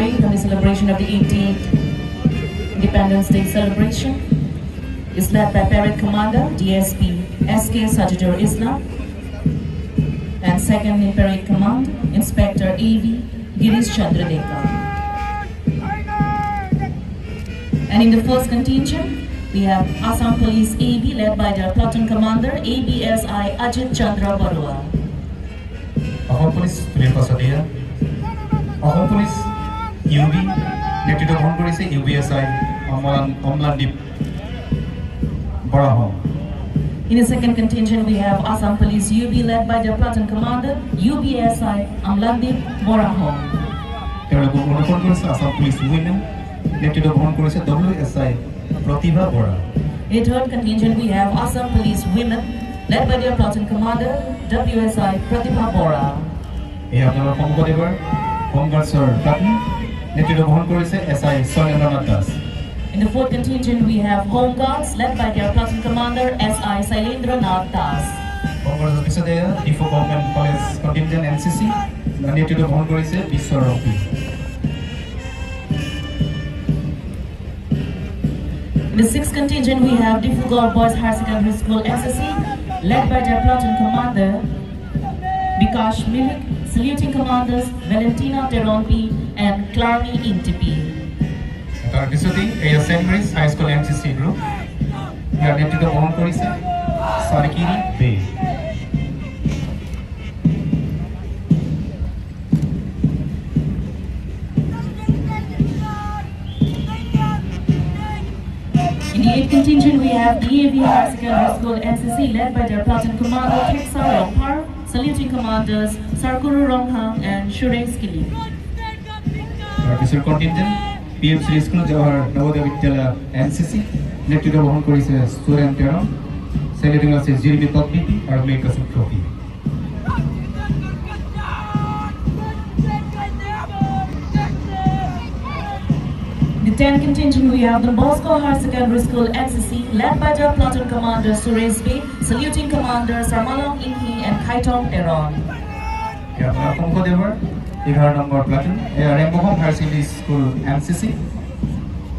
parade and the celebration of the 18th Independence Day celebration is led by Parade Commander DSP SK Sajidur Islam and second in Parade Command Inspector AV Girish Chandra Dekar. And in the first contingent, we have Assam Police AB led by their platoon commander ABSI Ajit Chandra Barua. Assam Police Pasadia, Assam Police UB, নেতৃত্ব বহন কৰিছে UBSI অমলানদীপ Varaha. In the second contingent, we have Assam Police UB led by their platoon commander UBSI Amlandip Boraho. তেওঁলোকক অনুসৰণ কৰিছে Assam Police Women, নেতৃত্ব বহন কৰিছে WSI Pratibha Bora. In the third contingent, we have Assam Police Women led by their platoon commander WSI Pratibha Bora. এই আপনারা সম্পদেবৰ হোমগাৰ্ডছৰ platoon নেতৃত্ব বহন কৰিছে SI Solendranath Das. In the fourth contingent, we have Home Guards led by their platoon commander SI Sailendranath Das. Homeguards পিছতে Diphu Government College contingent NCC নেতৃত্ব বহন কৰিছে বিশ্বৰ Rafi. In the sixth contingent, we have Diphu Boys Higher Secondary School NCC led by their platoon commander Bikash Milik, saluting commanders Valentina Teronpi and Clarny Intipi. তাৰ পিছতে এই St. Mary's High School NCC group ইয়াৰ নেতৃত্ব বহন কৰিছে সাৰকিৰি বে। In the eighth contingent, we have DAV Higher Secondary School NCC led by their platoon commander Teksa Rongpar, saluting commanders Sarkuru Ronghang and Suresh Kili. তাৰ পিছৰ contingent PMC School Jawahar Navodaya Vidyalaya NCC নেতৃত্ব বহন কৰিছে Suren Teron, saluting আছে Jirmi Tokbiti আৰু Mekasuk Trophy। In the 10th contingent, we have the Bosco Higher Secondary School NCC led by their platoon commander Suresh B, saluting commanders Sarmalong Inhi and Kaitong Teron. শংকৰদেৱৰ 11 নম্বৰ platoon ৰেম্বহম higher secondary school NCC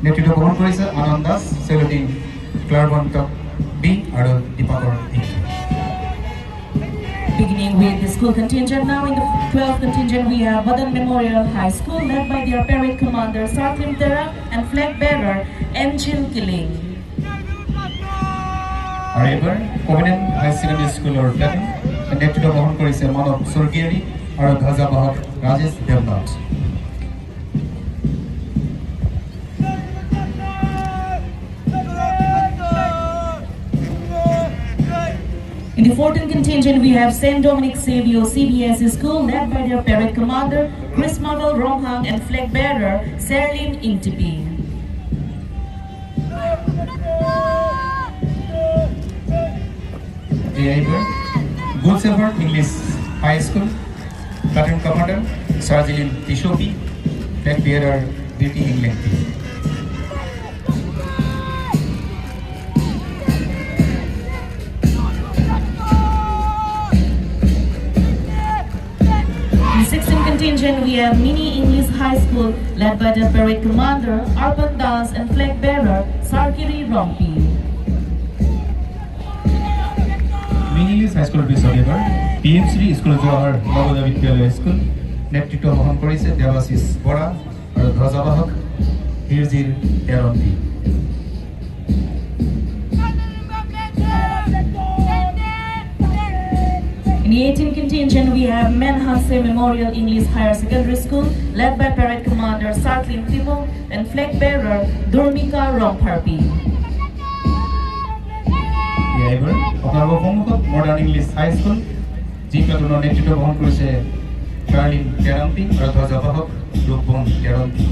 নেতৃত্ব বহন কৰিছে আনন্দ Das, saluting ক্লাৰবন্ত B আৰু দীপকৰ D. Beginning with the school contingent, now in the 12th contingent, we have Badan Memorial High School led by their parade commander Sarklim Tera and flag bearer Enchil Kiling. আৰু এবাৰ Covenant High Secondary Schoolৰ platoon নেতৃত্ব বহন কৰিছে মানৱ স্বৰ্গীয়াৰী আৰু ধ্বজাবাহক Rajesh Debnath. In the 14th contingent, we have St. Dominic Savio CBSE School led by their parade commander Chris Marvel Ronghang and flag bearer Serlin Intipi. Good Shepherd English High School platoon commander Sergeant Tishopi, flag bearer Beauty Ingdeng. In the 16th contingent, we have Mini English High School led by their parade commander Arpan Das and flag bearer Sarkiri Rompi. Mini English High School পিছত এবাৰ PMC School Jawahar Navodaya Vidyalaya School নেতৃত্ব বহন কৰিছে দেৱাশিষ বৰা আৰু ধ্বজাবাহক হিৰজিৰ তেৰন্তি। In the 18th contingent, we have Menhase Memorial English Higher Secondary School led by parade commander Sarklin Timo and flag bearer Durmika Romparpi. এবাৰ আপোনালোকৰ সন্মুখত modern English high school যি প্লাটুনৰ নেতৃত্ব বহন কৰিছে কাৰ্লিন তেৰন্তি আৰু ধ্বজাবাহক ৰূপবন তেৰন্তি।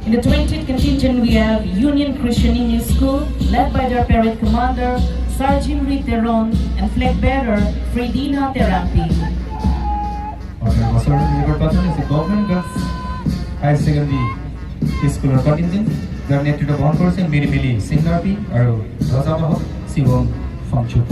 In the 20th contingent, we have Union Christian English School led by their parade commander Sarjimri Teron and flag bearer Fredina Terampi. Government Girls High Secondary School contingent যার নেতৃত্ব বহন করেছেন মিরিমিলি সিংগাপি আৰু ধ্বজাবাহক Shivam Phunchuk.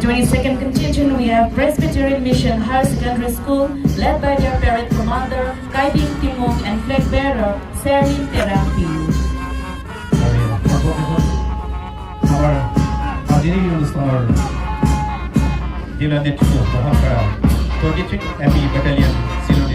22nd contingent, we have Presbyterian Mission Higher Secondary School, led by their parade commander, Kaibing Timok, and flag bearer, Serlin Terangpi. Our Adiri University Dila Network, 23 ME Battalion, Siludi